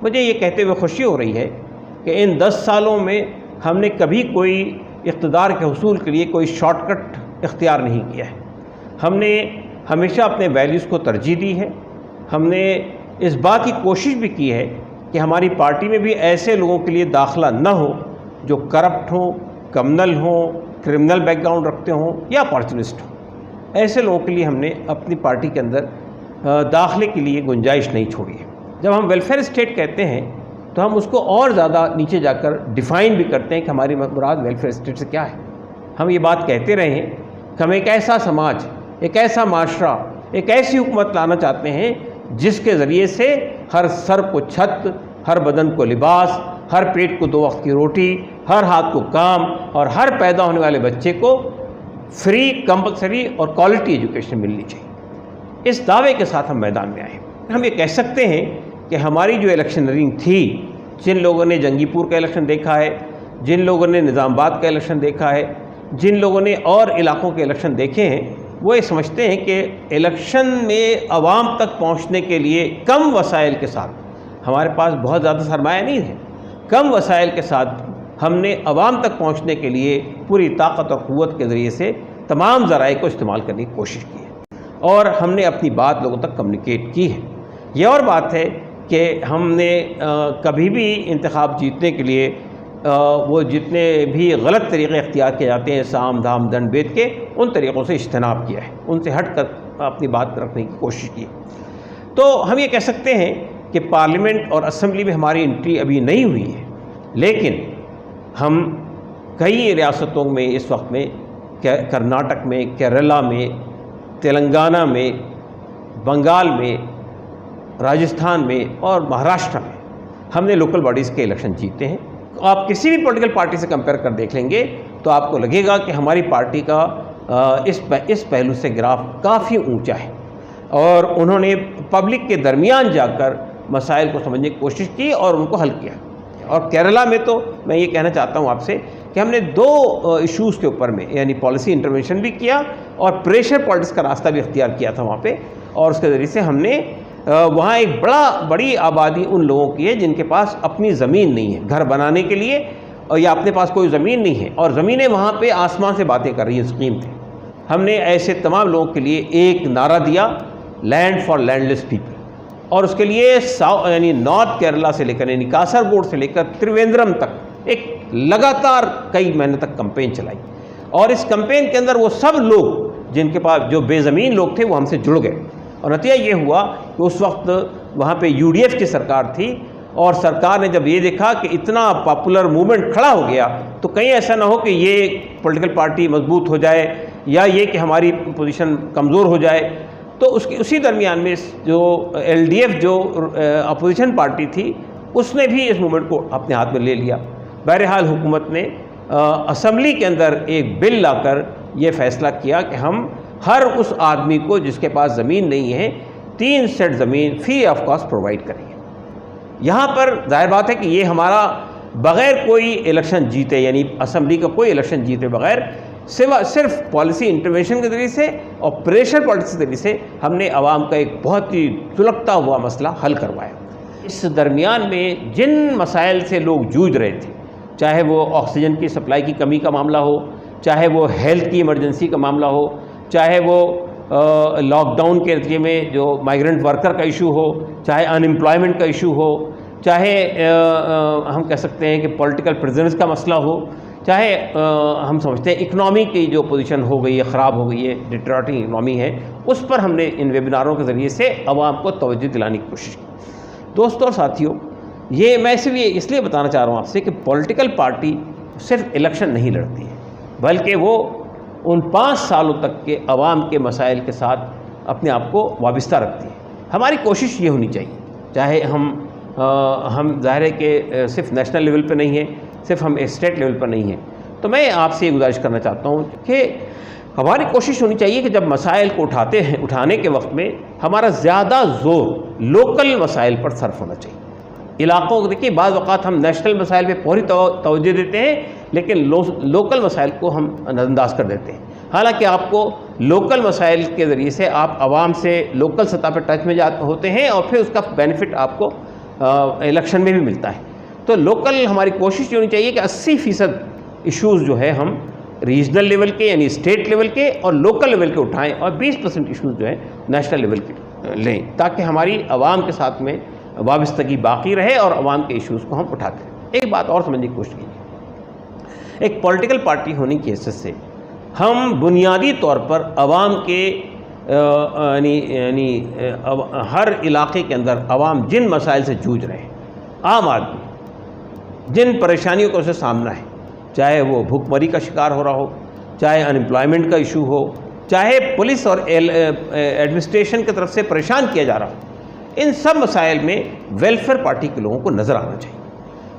मुझे ये कहते हुए खुशी हो रही है कि इन 10 सालों में हमने कभी कोई इक़्तिदार के हुसूल के लिए कोई शॉर्टकट इख्तियार नहीं किया है। हमने हमेशा अपने वैल्यूज़ को तरजीह दी है। हमने इस बात की कोशिश भी की है कि हमारी पार्टी में भी ऐसे लोगों के लिए दाखिला न हो जो करप्ट हों, कम्युनल हों, क्रिमिनल बैकग्राउंड रखते हों या अपॉर्चुनिस्ट हों। ऐसे लोगों के लिए हमने अपनी पार्टी के अंदर दाखिले के लिए गुंजाइश नहीं छोड़ी है। जब हम वेलफेयर स्टेट कहते हैं तो हम उसको और ज़्यादा नीचे जाकर डिफ़ाइन भी करते हैं कि हमारी मुराद वेलफेयर स्टेट से क्या है। हम ये बात कहते रहे हैं कि हम एक ऐसा समाज, एक ऐसा माशरा, एक ऐसी हुकूमत लाना चाहते हैं जिसके ज़रिए से हर सर को छत, हर बदन को लिबास, हर पेट को 2 वक्त की रोटी, हर हाथ को काम और हर पैदा होने वाले बच्चे को फ्री, कंपल्सरी और क्वालिटी एजुकेशन मिलनी चाहिए। इस दावे के साथ हम मैदान में आए। हम ये कह सकते हैं कि हमारी जो इलेक्शनरिंग थी, जिन लोगों ने जंगीपुर का इलेक्शन देखा है, जिन लोगों ने निज़ामाबाद का इलेक्शन देखा है, जिन लोगों ने और इलाकों के इलेक्शन देखे हैं, वो ये समझते हैं कि इलेक्शन में आवाम तक पहुंचने के लिए कम वसाइल के साथ, हमारे पास बहुत ज़्यादा सरमाया नहीं है, कम वसाइल के साथ हमने आवाम तक पहुंचने के लिए पूरी ताकत और क़ुव्वत के ज़रिए से तमाम ज़राए को इस्तेमाल करने की कोशिश की है और हमने अपनी बात लोगों तक कम्युनिकेट की है। ये और बात है कि हमने कभी भी इंतखाब जीतने के लिए वो जितने भी गलत तरीक़े इख्तियार किए जाते हैं, साम दाम दंड भेद के, उन तरीक़ों से इज्तनाब किया है, उनसे हट कर अपनी बात रखने की कोशिश की। तो हम ये कह सकते हैं कि पार्लियामेंट और असम्बली में हमारी एंट्री अभी नहीं हुई है, लेकिन हम कई रियासतों में इस वक्त में, कर्नाटक में, केरला में, तेलंगाना में, बंगाल में, राजस्थान में और महाराष्ट्र में हमने लोकल बॉडीज़ के इलेक्शन जीते हैं। आप किसी भी पॉलिटिकल पार्टी से कंपेयर कर देख लेंगे तो आपको लगेगा कि हमारी पार्टी का इस पहलू से ग्राफ काफ़ी ऊंचा है और उन्होंने पब्लिक के दरमियान जाकर मसाइल को समझने की कोशिश की और उनको हल किया। और केरला में तो मैं ये कहना चाहता हूँ आपसे कि हमने 2 इश्यूज़ के ऊपर में यानी पॉलिसी इंटरवेंशन भी किया और प्रेशर पॉलिटिक्स का रास्ता भी इख्तियार किया था वहाँ पे, और उसके ज़रिए से हमने वहाँ एक बड़ी आबादी उन लोगों की है जिनके पास अपनी ज़मीन नहीं है घर बनाने के लिए, और या अपने पास कोई ज़मीन नहीं है और ज़मीनें वहाँ पे आसमान से बातें कर रही हैं स्कीम थे। हमने ऐसे तमाम लोगों के लिए एक नारा दिया, लैंड फॉर लैंडलेस पीपल, और उसके लिए यानी नॉर्थ केरला से लेकर यानी कासरगोड से लेकर त्रिवेंद्रम तक एक लगातार कई महीने तक कैंपेन चलाई। और इस कैंपेन के अंदर वो सब लोग जिनके पास जो बेज़मीन लोग थे वो हमसे जुड़ गए और नतीजा ये हुआ कि उस वक्त वहाँ पे यूडीएफ की सरकार थी और सरकार ने जब ये देखा कि इतना पॉपुलर मूवमेंट खड़ा हो गया तो कहीं ऐसा ना हो कि ये पॉलिटिकल पार्टी मजबूत हो जाए या ये कि हमारी पोजीशन कमज़ोर हो जाए, तो उसी दरमियान में जो एलडीएफ जो अपोजिशन पार्टी थी उसने भी इस मूवमेंट को अपने हाथ में ले लिया। बहरहाल हुकूमत ने असम्बली के अंदर एक बिल लाकर ये फ़ैसला किया कि हम हर उस आदमी को जिसके पास ज़मीन नहीं है 3 सेट ज़मीन फ्री ऑफ कॉस्ट प्रोवाइड करेंगे। यहाँ पर जाहिर बात है कि ये हमारा बग़ैर कोई इलेक्शन जीते यानी असम्बली का कोई इलेक्शन जीते बग़ैर सिर्फ पॉलिसी इंटरवेंशन के ज़रिए से और प्रेशर पॉलिटिक्स के ज़रिए से हमने आवाम का एक बहुत ही सुलगता हुआ मसला हल करवाया। इस दरमियान में जिन मसाइल से लोग जूझ रहे थे, चाहे वो ऑक्सीजन की सप्लाई की कमी का मामला हो, चाहे वो हेल्थ की इमरजेंसी का मामला हो, चाहे वो लॉकडाउन के नतीजे में जो माइग्रेंट वर्कर का इशू हो, चाहे अनएम्प्लॉयमेंट का इशू हो, चाहे हम कह सकते हैं कि पॉलिटिकल प्रिजनर्स का मसला हो, चाहे हम समझते हैं इकनॉमी की जो पोजीशन हो गई है, ख़राब हो गई है, डिटरॉटिंग इकनॉमी है, उस पर हमने इन वेबिनारों के ज़रिए से आवाम को तवज्जो दिलाने की कोशिश की। दोस्तों और साथियों, ये मैं सिर्फ ये इसलिए बताना चाह रहा हूँ आपसे कि पॉलिटिकल पार्टी सिर्फ इलेक्शन नहीं लड़ती है, बल्कि वो उन 5 सालों तक के आवाम के मसाइल के साथ अपने आप को वाबस्ता रखती है। हमारी कोशिश ये होनी चाहिए, चाहे हम ज़ाहिर है कि सिर्फ नेशनल लेवल पे नहीं है, सिर्फ हम स्टेट लेवल पर नहीं है। तो मैं आपसे ये गुजारिश करना चाहता हूँ कि हमारी कोशिश होनी चाहिए कि जब मसाइल को उठाने के वक्त में हमारा ज़्यादा ज़ोर लोकल मसाइल पर सर्फ होना चाहिए। इलाक़ों को देखिए, बाज़ औक़ात हम नेशनल मसाइल पे पूरी तवज्जो देते हैं, लेकिन लोकल मसाइल को हम नज़रअंदाज कर देते हैं। हालांकि आपको लोकल मसाइल के ज़रिए से आप आवाम से लोकल सतह पर टच में होते हैं और फिर उसका बेनिफिट आपको इलेक्शन में भी मिलता है। तो लोकल हमारी कोशिश ये होनी चाहिए कि 80% इश्यूज़ जो है हम रीजनल लेवल के यानी स्टेट लेवल के और लोकल लेवल के उठाएं और 20% इश्यूज़ जो है नेशनल लेवल के लें, ताकि हमारी आवाम के साथ में वाबस्तगी बाकी रहे और आवाम के इश्यूज़ को हम उठाते रहें। एक बात और समझने की कोशिश कीजिए, एक पॉलिटिकल पार्टी होने की हैसियत से हम बुनियादी तौर पर आवाम के यानी हर इलाके के अंदर आवाम जिन मसाइल से जूझ रहे हैं, आम आदमी जिन परेशानियों का उसे सामना है, चाहे वो भूखमरी का शिकार हो रहा हो, चाहे अनएम्प्लॉयमेंट का इशू हो, चाहे पुलिस और एडमिनिस्ट्रेशन की तरफ से परेशान किया जा रहा हो, इन सब मसाइल में वेलफेयर पार्टी के लोगों को नज़र आना चाहिए।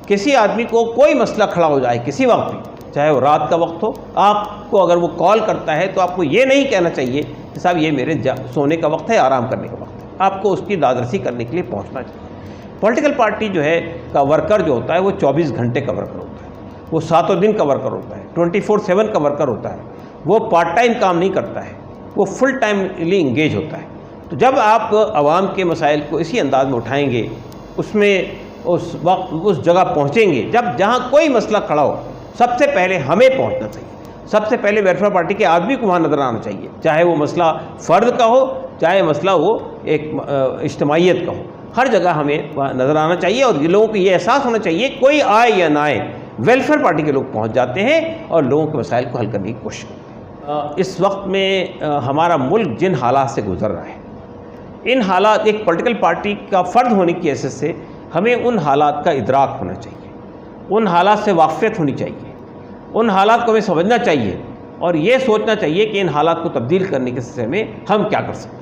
किसी आदमी को कोई मसला खड़ा हो जाए किसी वक्त भी, चाहे वो रात का वक्त हो, आपको अगर वो कॉल करता है तो आपको ये नहीं कहना चाहिए कि साहब ये मेरे सोने का वक्त है, आराम करने का वक्त है। आपको उसकी दादरसी करने के लिए पहुँचना चाहिए। पॉलिटिकल पार्टी जो है का वर्कर जो होता है वो 24 घंटे का वर्कर होता है, वो 7 दिन का वर्कर होता है, 24/7 का वर्कर होता है। वो पार्ट टाइम काम नहीं करता है, वो फुल टाइमली इंगेज होता है। तो जब आप आवाम के मसाइल को इसी अंदाज में उठाएंगे, उसमें उस वक्त उस जगह पहुंचेंगे जब जहां कोई मसला खड़ा हो, सबसे पहले हमें पहुंचना चाहिए। सबसे पहले वेलफेयर पार्टी के आदमी को वहाँ नज़र आना चाहिए, चाहे वो मसला फ़र्द का हो, चाहे मसला वो एक इज्तिमाइयत का हो, हर जगह हमें वहाँ नज़र आना चाहिए। और ये लोगों को ये एहसास होना चाहिए कोई आए या ना आए, वेलफेयर पार्टी के लोग पहुँच जाते हैं और लोगों के मसाइल को हल करने की कोशिश करते हैं। इस वक्त में हमारा मुल्क जिन हालात से गुजर रहा है, इन हालात एक पॉलिटिकल पार्टी का फ़र्द होने की हैसियत से हमें उन हालात का इदराक होना चाहिए, उन हालात से वाक़फ़ियत होनी चाहिए, उन हालात को हमें समझना चाहिए और ये सोचना चाहिए कि इन हालात को तब्दील करने के सिलसिले में हम क्या कर सकते हैं।